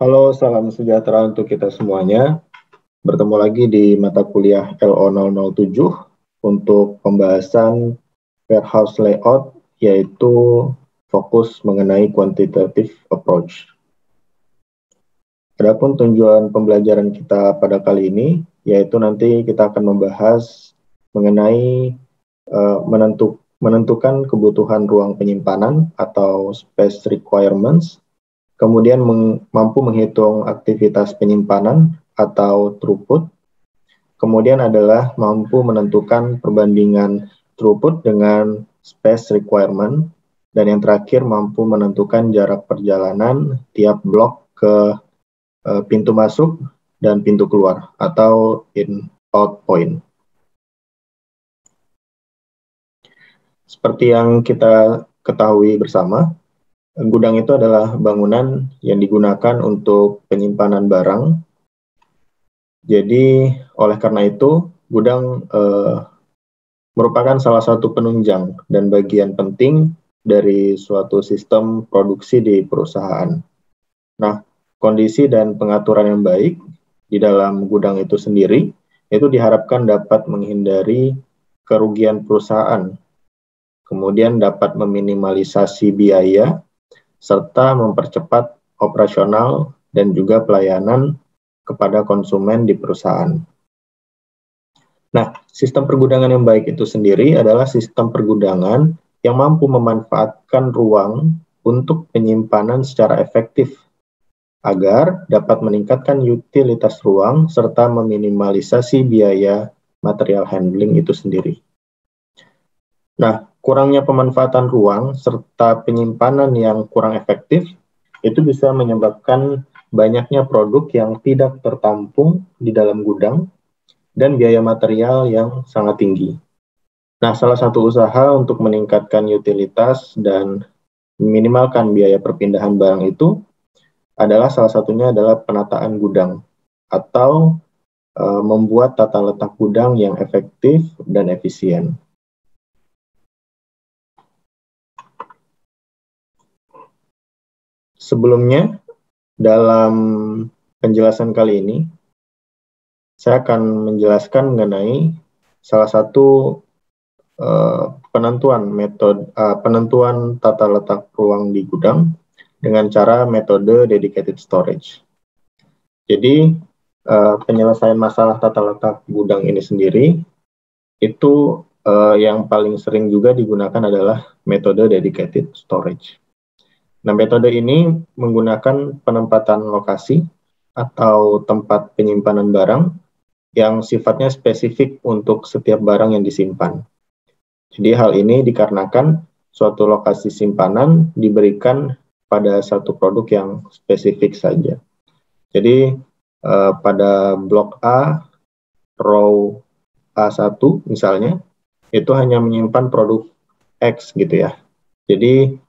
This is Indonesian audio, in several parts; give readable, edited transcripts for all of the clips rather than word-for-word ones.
Halo, salam sejahtera untuk kita semuanya. Bertemu lagi di mata kuliah LO007 untuk pembahasan warehouse layout, yaitu fokus mengenai quantitative approach. Adapun tujuan pembelajaran kita pada kali ini, yaitu nanti kita akan membahas mengenai menentukan kebutuhan ruang penyimpanan atau space requirements, kemudian mampu menghitung aktivitas penyimpanan atau throughput, kemudian adalah mampu menentukan perbandingan throughput dengan space requirement, dan yang terakhir mampu menentukan jarak perjalanan tiap blok ke pintu masuk dan pintu keluar atau in-out point. Seperti yang kita ketahui bersama, gudang itu adalah bangunan yang digunakan untuk penyimpanan barang. Jadi, oleh karena itu, gudang merupakan salah satu penunjang dan bagian penting dari suatu sistem produksi di perusahaan. Nah, kondisi dan pengaturan yang baik di dalam gudang itu sendiri, itu diharapkan dapat menghindari kerugian perusahaan, kemudian dapat meminimalisasi biaya, serta mempercepat operasional dan juga pelayanan kepada konsumen di perusahaan. Nah, sistem pergudangan yang baik itu sendiri adalah sistem pergudangan yang mampu memanfaatkan ruang untuk penyimpanan secara efektif agar dapat meningkatkan utilitas ruang serta meminimalisasi biaya material handling itu sendiri. Nah, kurangnya pemanfaatan ruang serta penyimpanan yang kurang efektif itu bisa menyebabkan banyaknya produk yang tidak tertampung di dalam gudang dan biaya material yang sangat tinggi. Nah, salah satu usaha untuk meningkatkan utilitas dan meminimalkan biaya perpindahan barang itu adalah salah satunya adalah penataan gudang atau membuat tata letak gudang yang efektif dan efisien. Sebelumnya, dalam penjelasan kali ini, saya akan menjelaskan mengenai salah satu penentuan tata letak ruang di gudang dengan cara metode dedicated storage. Jadi, penyelesaian masalah tata letak gudang ini sendiri, itu yang paling sering juga digunakan adalah metode dedicated storage. Nah, metode ini menggunakan penempatan lokasi atau tempat penyimpanan barang yang sifatnya spesifik untuk setiap barang yang disimpan. Jadi hal ini dikarenakan suatu lokasi simpanan diberikan pada satu produk yang spesifik saja. Jadi pada blok A, row A1 misalnya, itu hanya menyimpan produk X gitu ya. Jadi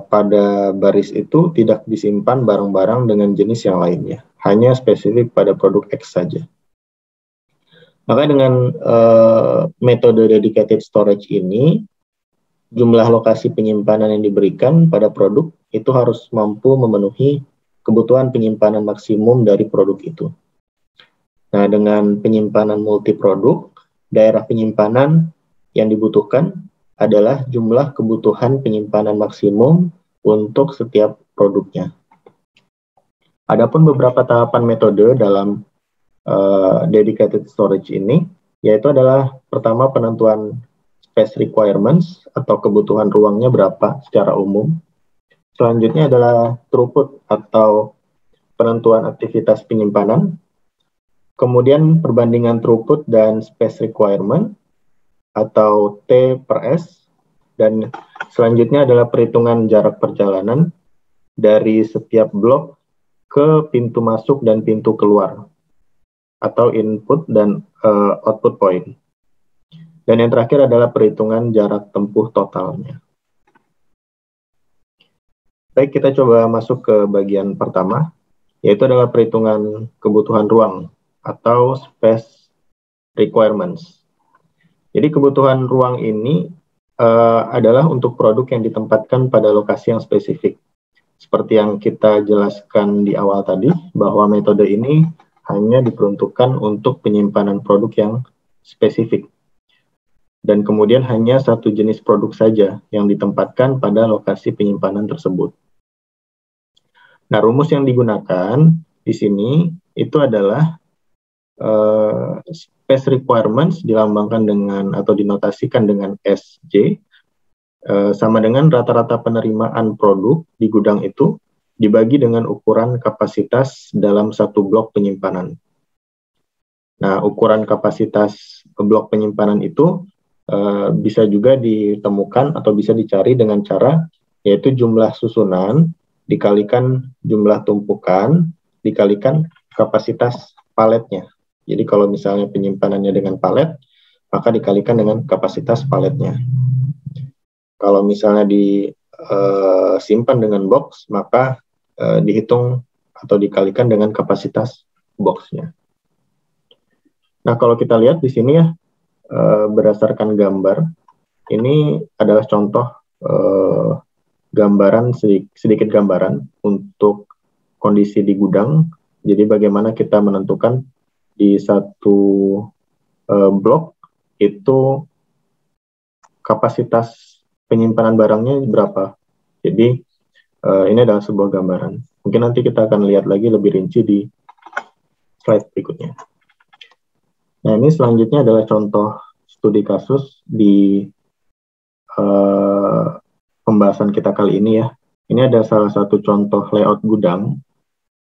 pada baris itu tidak disimpan barang-barang dengan jenis yang lainnya, hanya spesifik pada produk X saja. Maka dengan metode dedicated storage ini, jumlah lokasi penyimpanan yang diberikan pada produk itu harus mampu memenuhi kebutuhan penyimpanan maksimum dari produk itu. Nah, dengan penyimpanan multiproduk, daerah penyimpanan yang dibutuhkan adalah jumlah kebutuhan penyimpanan maksimum untuk setiap produknya. Adapun beberapa tahapan metode dalam dedicated storage ini, yaitu adalah pertama penentuan space requirements atau kebutuhan ruangnya berapa secara umum. Selanjutnya adalah throughput atau penentuan aktivitas penyimpanan. Kemudian perbandingan throughput dan space requirement atau T per S, dan selanjutnya adalah perhitungan jarak perjalanan dari setiap blok ke pintu masuk dan pintu keluar atau input dan output point. Dan yang terakhir adalah perhitungan jarak tempuh totalnya. Baik, kita coba masuk ke bagian pertama, yaitu adalah perhitungan kebutuhan ruang atau space requirements. Jadi kebutuhan ruang ini adalah untuk produk yang ditempatkan pada lokasi yang spesifik. seperti yang kita jelaskan di awal tadi, bahwa metode ini hanya diperuntukkan untuk penyimpanan produk yang spesifik. Dan kemudian hanya satu jenis produk saja yang ditempatkan pada lokasi penyimpanan tersebut. Nah, rumus yang digunakan di sini itu adalah space requirements dilambangkan dengan atau dinotasikan dengan SJ, sama dengan rata-rata penerimaan produk di gudang itu dibagi dengan ukuran kapasitas dalam satu blok penyimpanan. Nah, ukuran kapasitas blok penyimpanan itu bisa juga ditemukan atau bisa dicari dengan cara yaitu jumlah susunan dikalikan jumlah tumpukan dikalikan kapasitas paletnya. Jadi kalau misalnya penyimpanannya dengan palet, maka dikalikan dengan kapasitas paletnya. Kalau misalnya disimpan dengan box, maka dihitung atau dikalikan dengan kapasitas boxnya. Nah, kalau kita lihat di sini ya, berdasarkan gambar, ini adalah contoh gambaran, sedikit gambaran untuk kondisi di gudang. Jadi bagaimana kita menentukan di satu blok itu kapasitas penyimpanan barangnya berapa. Jadi ini adalah sebuah gambaran. Mungkin nanti kita akan lihat lagi lebih rinci di slide berikutnya. Nah, ini selanjutnya adalah contoh studi kasus di pembahasan kita kali ini ya. Ini ada salah satu contoh layout gudang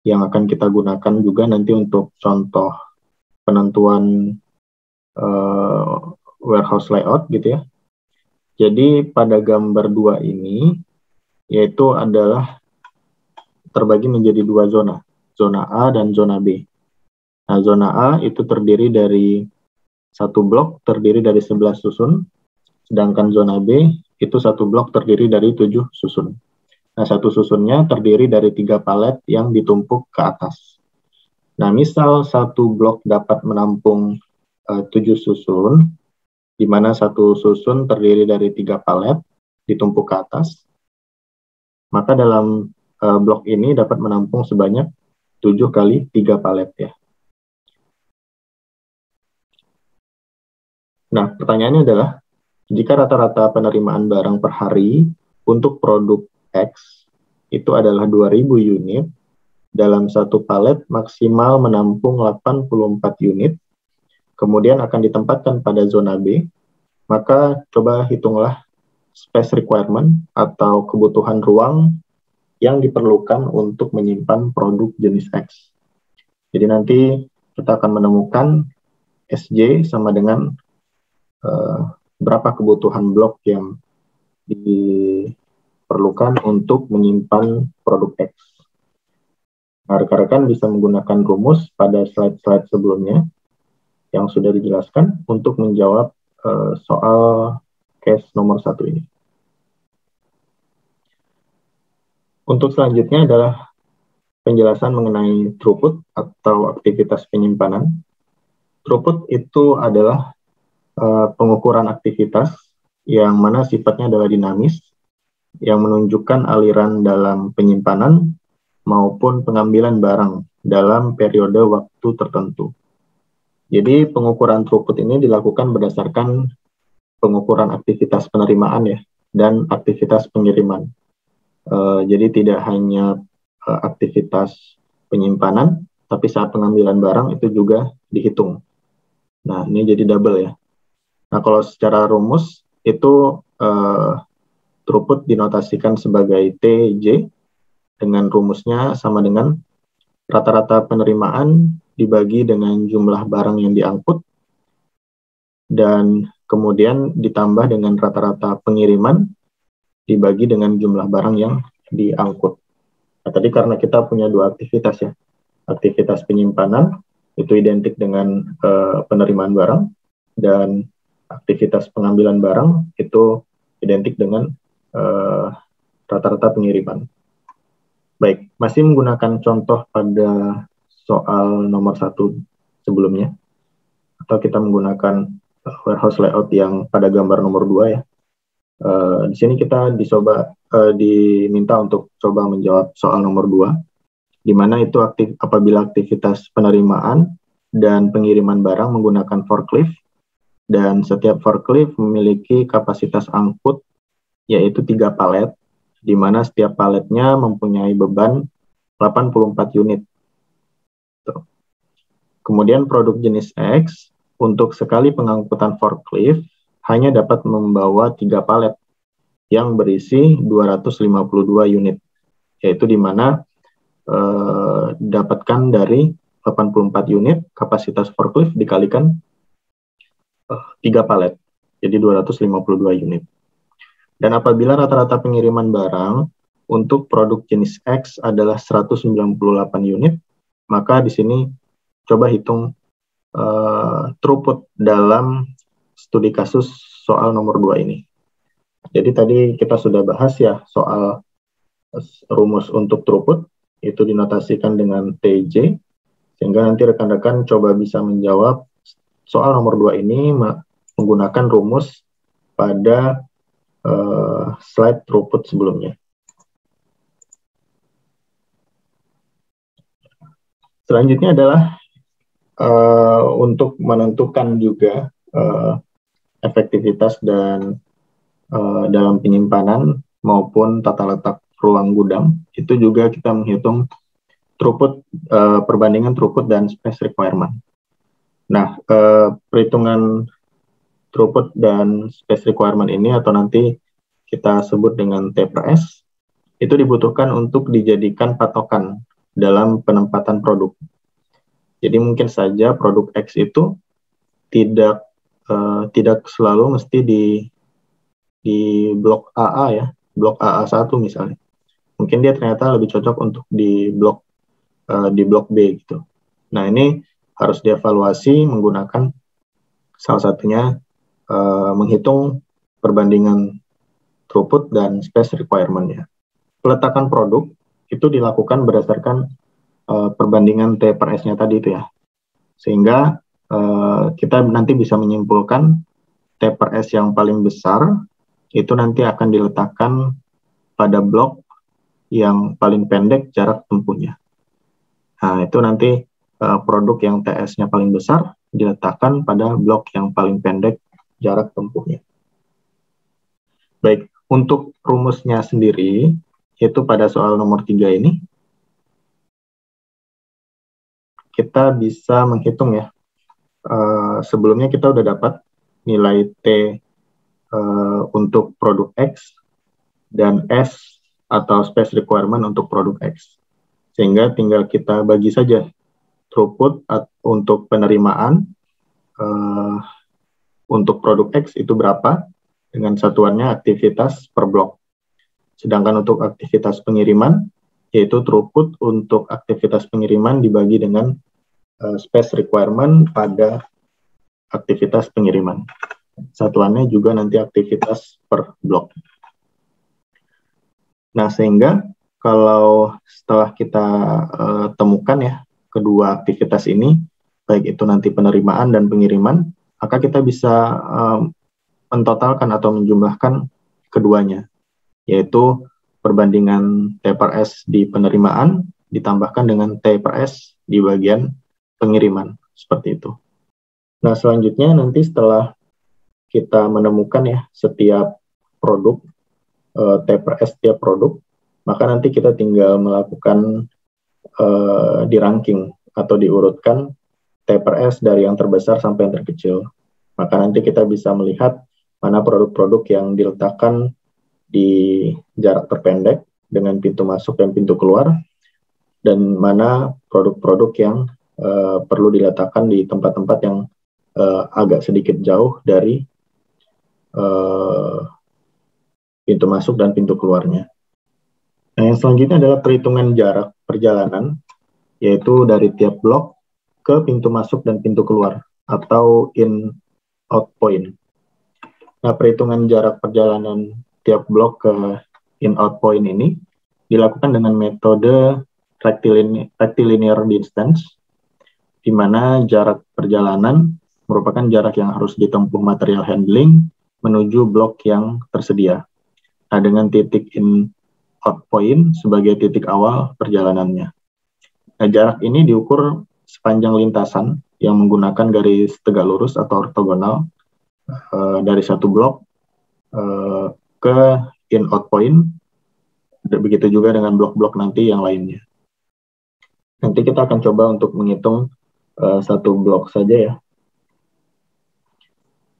yang akan kita gunakan juga nanti untuk contoh penentuan warehouse layout gitu ya. Jadi pada gambar 2 ini yaitu adalah terbagi menjadi 2 zona, zona A dan zona B. Nah, zona A itu terdiri dari satu blok terdiri dari 11 susun, sedangkan zona B itu satu blok terdiri dari 7 susun. Nah, satu susunnya terdiri dari 3 palet yang ditumpuk ke atas. Nah, misal satu blok dapat menampung 7 susun, di mana satu susun terdiri dari 3 palet ditumpuk ke atas, maka dalam blok ini dapat menampung sebanyak 7 kali 3 palet ya. Nah, pertanyaannya adalah, jika rata-rata penerimaan barang per hari untuk produk X itu adalah 2.000 unit, dalam satu palet maksimal menampung 84 unit, kemudian akan ditempatkan pada zona B, maka coba hitunglah space requirement atau kebutuhan ruang yang diperlukan untuk menyimpan produk jenis X. Jadi nanti kita akan menemukan SJ sama dengan berapa kebutuhan blok yang diperlukan untuk menyimpan produk X. Nah, rekan-rekan bisa menggunakan rumus pada slide-slide sebelumnya yang sudah dijelaskan untuk menjawab soal case nomor 1 ini. Untuk selanjutnya adalah penjelasan mengenai throughput atau aktivitas penyimpanan. Throughput itu adalah pengukuran aktivitas yang mana sifatnya adalah dinamis, yang menunjukkan aliran dalam penyimpanan maupun pengambilan barang dalam periode waktu tertentu. Jadi pengukuran throughput ini dilakukan berdasarkan pengukuran aktivitas penerimaan ya, dan aktivitas pengiriman. Jadi tidak hanya aktivitas penyimpanan, tapi saat pengambilan barang itu juga dihitung. Nah, ini jadi double ya. Nah, kalau secara rumus itu throughput dinotasikan sebagai TJ dengan rumusnya sama dengan rata-rata penerimaan dibagi dengan jumlah barang yang diangkut dan kemudian ditambah dengan rata-rata pengiriman dibagi dengan jumlah barang yang diangkut. Nah, tadi karena kita punya 2 aktivitas ya. Aktivitas penyimpanan itu identik dengan penerimaan barang, dan aktivitas pengambilan barang itu identik dengan rata-rata pengiriman. Baik, masih menggunakan contoh pada soal nomor 1 sebelumnya, atau kita menggunakan warehouse layout yang pada gambar nomor 2 ya. Di sini kita diminta untuk coba menjawab soal nomor 2, di mana itu apabila aktivitas penerimaan dan pengiriman barang menggunakan forklift, dan setiap forklift memiliki kapasitas angkut yaitu 3 palet, di mana setiap paletnya mempunyai beban 84 unit. Kemudian produk jenis X, untuk sekali pengangkutan forklift hanya dapat membawa 3 palet yang berisi 252 unit, yaitu di mana dapatkan dari 84 unit kapasitas forklift dikalikan 3 palet, jadi 252 unit. Dan apabila rata-rata pengiriman barang untuk produk jenis X adalah 198 unit, maka di sini coba hitung throughput dalam studi kasus soal nomor 2 ini. Jadi tadi kita sudah bahas ya soal rumus untuk throughput, itu dinotasikan dengan TJ, sehingga nanti rekan-rekan coba bisa menjawab soal nomor 2 ini menggunakan rumus pada slide throughput sebelumnya. Selanjutnya adalah untuk menentukan juga efektivitas dan dalam penyimpanan maupun tata letak ruang gudang, itu juga kita menghitung throughput, perbandingan throughput dan space requirement. Nah, perhitungan throughput dan space requirement ini, atau nanti kita sebut dengan T per S, itu dibutuhkan untuk dijadikan patokan dalam penempatan produk. Jadi mungkin saja produk X itu tidak selalu mesti di blok AA ya, blok AA1 misalnya. Mungkin dia ternyata lebih cocok untuk di blok B gitu. Nah, ini harus dievaluasi menggunakan salah satunya menghitung perbandingan throughput dan space requirement-nya. Peletakan produk itu dilakukan berdasarkan perbandingan T per S-nya tadi itu ya. Sehingga kita nanti bisa menyimpulkan T per S yang paling besar itu nanti akan diletakkan pada blok yang paling pendek jarak tempuhnya. Nah, itu nanti produk yang TS-nya paling besar diletakkan pada blok yang paling pendek jarak tempuhnya. Baik, untuk rumusnya sendiri, yaitu pada soal nomor 3 ini, kita bisa menghitung ya. Sebelumnya kita udah dapat nilai T untuk produk X dan S atau space requirement untuk produk X. Sehingga tinggal kita bagi saja throughput untuk penerimaan untuk produk X itu berapa dengan satuannya aktivitas per blok. Sedangkan untuk aktivitas pengiriman, yaitu throughput untuk aktivitas pengiriman dibagi dengan space requirement pada aktivitas pengiriman. Satuannya juga nanti aktivitas per blok. Nah, sehingga kalau setelah kita temukan ya kedua aktivitas ini, baik itu nanti penerimaan dan pengiriman, maka kita bisa mentotalkan atau menjumlahkan keduanya, yaitu perbandingan T per S di penerimaan ditambahkan dengan T per S di bagian pengiriman, seperti itu. Nah, selanjutnya nanti setelah kita menemukan ya setiap produk, T per S setiap produk, maka nanti kita tinggal melakukan di ranking atau diurutkan T per S dari yang terbesar sampai yang terkecil. Maka nanti kita bisa melihat mana produk-produk yang diletakkan di jarak terpendek dengan pintu masuk dan pintu keluar, dan mana produk-produk yang perlu diletakkan di tempat-tempat yang agak sedikit jauh dari pintu masuk dan pintu keluarnya. Nah, yang selanjutnya adalah perhitungan jarak perjalanan, yaitu dari tiap blok ke pintu masuk dan pintu keluar, atau in-out point. Nah, perhitungan jarak perjalanan tiap blok ke in-out point ini dilakukan dengan metode rectilinear distance, di mana jarak perjalanan merupakan jarak yang harus ditempuh material handling menuju blok yang tersedia. Nah, dengan titik in out point sebagai titik awal perjalanannya. Nah, jarak ini diukur sepanjang lintasan yang menggunakan garis tegak lurus atau ortogonal dari satu blok ke in out point. Begitu juga dengan blok-blok nanti yang lainnya. Nanti kita akan coba untuk menghitung satu blok saja ya.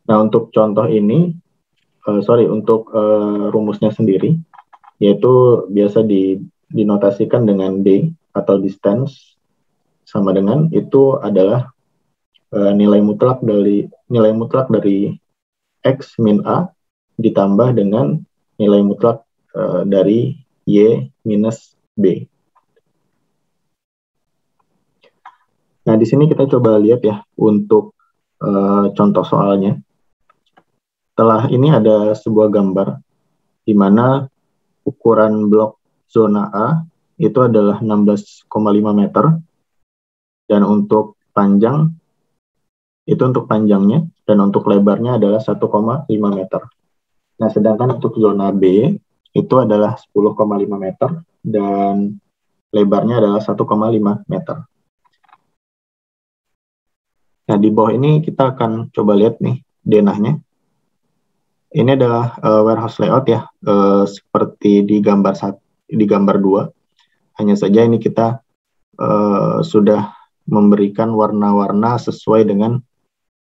Nah, untuk contoh ini, untuk rumusnya sendiri, yaitu biasa dinotasikan dengan D atau distance, sama dengan itu adalah nilai mutlak dari X min A ditambah dengan nilai mutlak dari Y minus B. Nah, di sini kita coba lihat ya untuk contoh soalnya. Setelah ini ada sebuah gambar di mana ukuran blok zona A itu adalah 16,5 meter, dan untuk panjangnya dan untuk lebarnya adalah 1,5 meter. Nah, sedangkan untuk zona B itu adalah 10,5 meter dan lebarnya adalah 1,5 meter. Nah, di bawah ini kita akan coba lihat nih denahnya. Ini adalah warehouse layout ya, seperti di gambar 2. Hanya saja ini kita sudah memberikan warna-warna sesuai dengan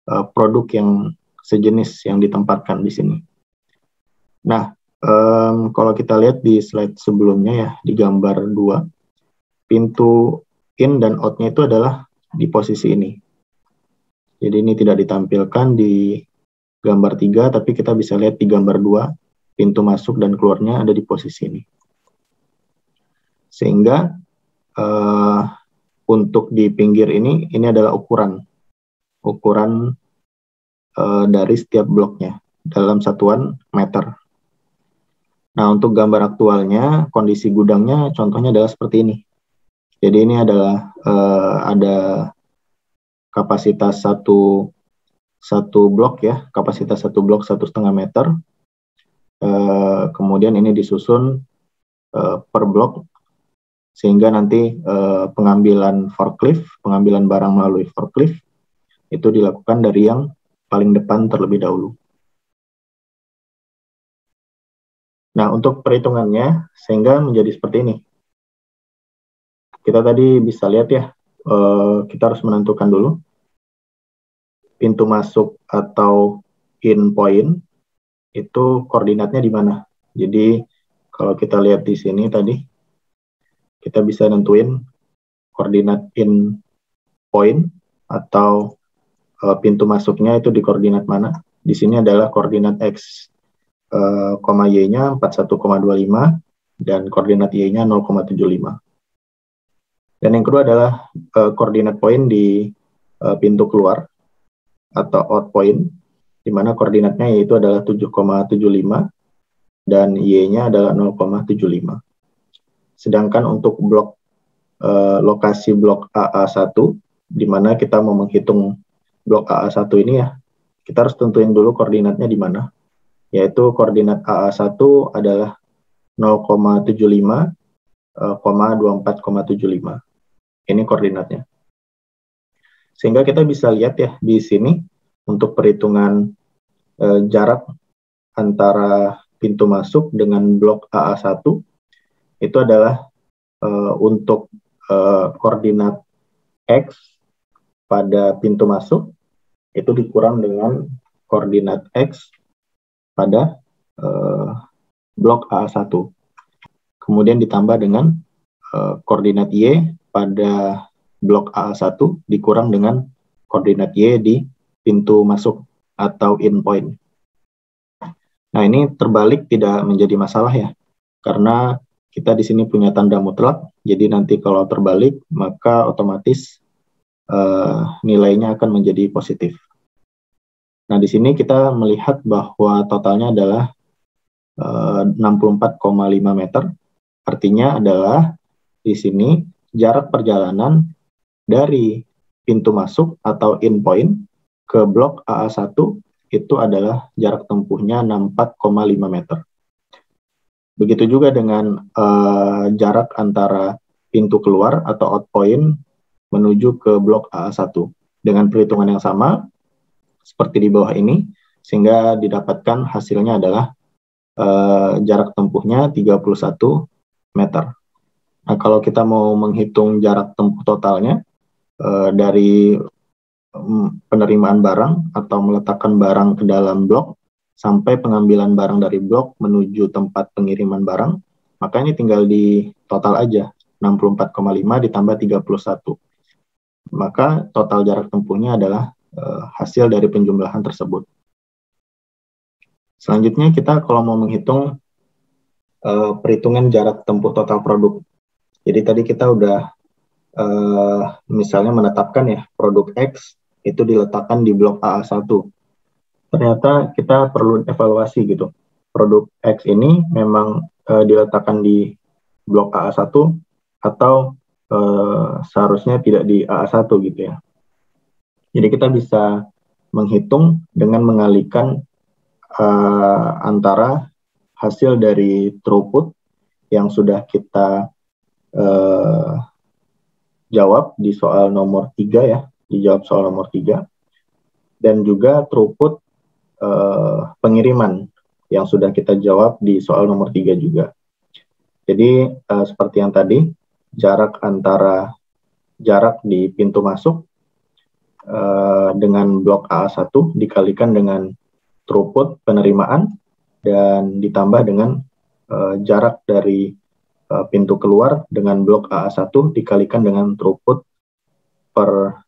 produk yang sejenis yang ditempatkan di sini. Nah, kalau kita lihat di slide sebelumnya ya, di gambar 2, pintu in dan out-nya itu adalah di posisi ini. Jadi ini tidak ditampilkan di gambar 3, tapi kita bisa lihat di gambar 2, pintu masuk dan keluarnya ada di posisi ini. Sehingga untuk di pinggir ini adalah ukuran dari setiap bloknya dalam satuan meter. Nah, untuk gambar aktualnya, kondisi gudangnya contohnya adalah seperti ini. Jadi ini adalah ada kapasitas satu blok ya, kapasitas satu blok 1,5 meter. Kemudian ini disusun per blok, sehingga nanti pengambilan barang melalui forklift itu dilakukan dari yang paling depan terlebih dahulu. Nah, untuk perhitungannya sehingga menjadi seperti ini. Kita tadi bisa lihat ya, kita harus menentukan dulu pintu masuk atau in point itu koordinatnya di mana. Jadi kalau kita lihat di sini tadi, kita bisa nentuin koordinat in point atau pintu masuknya itu di koordinat mana. Di sini adalah koordinat X, Y-nya 41,25 dan koordinat Y-nya 0,75. Dan yang kedua adalah koordinat point di pintu keluar atau out point, di mana koordinatnya yaitu adalah 7,75 dan Y-nya adalah 0,75. Sedangkan untuk blok lokasi blok AA1, di mana kita mau menghitung blok AA1 ini ya, kita harus tentuin dulu koordinatnya di mana, yaitu koordinat AA1 adalah 0,75, 24,75. Ini koordinatnya. Sehingga kita bisa lihat ya di sini untuk perhitungan jarak antara pintu masuk dengan blok AA1 itu adalah untuk koordinat X pada pintu masuk itu dikurang dengan koordinat X pada blok AA1. Kemudian ditambah dengan koordinat Y pada blok AA1 dikurang dengan koordinat Y di pintu masuk atau in point. Nah, ini terbalik tidak menjadi masalah ya, karena kita di sini punya tanda mutlak, jadi nanti kalau terbalik maka otomatis nilainya akan menjadi positif. Nah, di sini kita melihat bahwa totalnya adalah 64,5 meter, artinya adalah di sini jarak perjalanan dari pintu masuk atau in point ke blok AA1 itu adalah jarak tempuhnya 64,5 meter. Begitu juga dengan jarak antara pintu keluar atau out point menuju ke blok AA1 dengan perhitungan yang sama seperti di bawah ini, sehingga didapatkan hasilnya adalah jarak tempuhnya 31 meter. Nah, kalau kita mau menghitung jarak tempuh totalnya dari penerimaan barang atau meletakkan barang ke dalam blok sampai pengambilan barang dari blok menuju tempat pengiriman barang, maka ini tinggal di total aja, 64,5 ditambah 31. Maka total jarak tempuhnya adalah hasil dari penjumlahan tersebut. Selanjutnya kita kalau mau menghitung perhitungan jarak tempuh total produk. Jadi tadi kita udah misalnya menetapkan ya produk X itu diletakkan di blok AA1. Ternyata kita perlu evaluasi gitu. Produk X ini memang diletakkan di blok AA1 atau seharusnya tidak di AA1 gitu ya. Jadi kita bisa menghitung dengan mengalihkan antara hasil dari throughput yang sudah kita jawab di soal nomor 3 ya, dijawab soal nomor 3, dan juga throughput pengiriman yang sudah kita jawab di soal nomor 3 juga. Jadi seperti yang tadi, jarak antara jarak di pintu masuk dengan blok AA1 dikalikan dengan throughput penerimaan dan ditambah dengan jarak dari pintu keluar dengan blok AA1 dikalikan dengan throughput per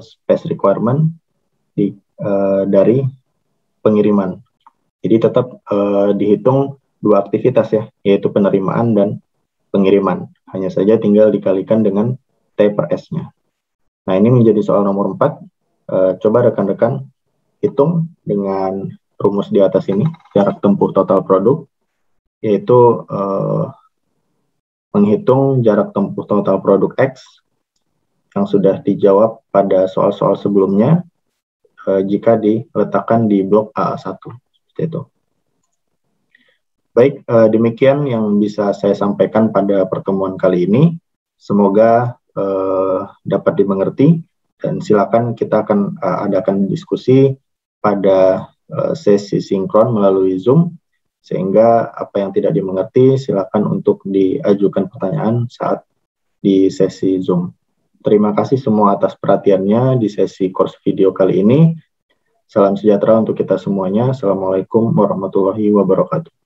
space requirement dari pengiriman. Jadi tetap dihitung dua aktivitas ya, yaitu penerimaan dan pengiriman. Hanya saja tinggal dikalikan dengan T per S-nya. Nah, ini menjadi soal nomor 4. Coba rekan-rekan hitung dengan rumus di atas ini, jarak tempuh total produk, yaitu menghitung jarak tempuh total produk X yang sudah dijawab pada soal-soal sebelumnya jika diletakkan di blok AA1. Seperti itu. Baik, demikian yang bisa saya sampaikan pada pertemuan kali ini. Semoga dapat dimengerti dan silakan kita akan adakan diskusi pada sesi sinkron melalui Zoom, sehingga apa yang tidak dimengerti silakan untuk diajukan pertanyaan saat di sesi Zoom. Terima kasih semua atas perhatiannya di sesi course video kali ini. Salam sejahtera untuk kita semuanya. Assalamualaikum warahmatullahi wabarakatuh.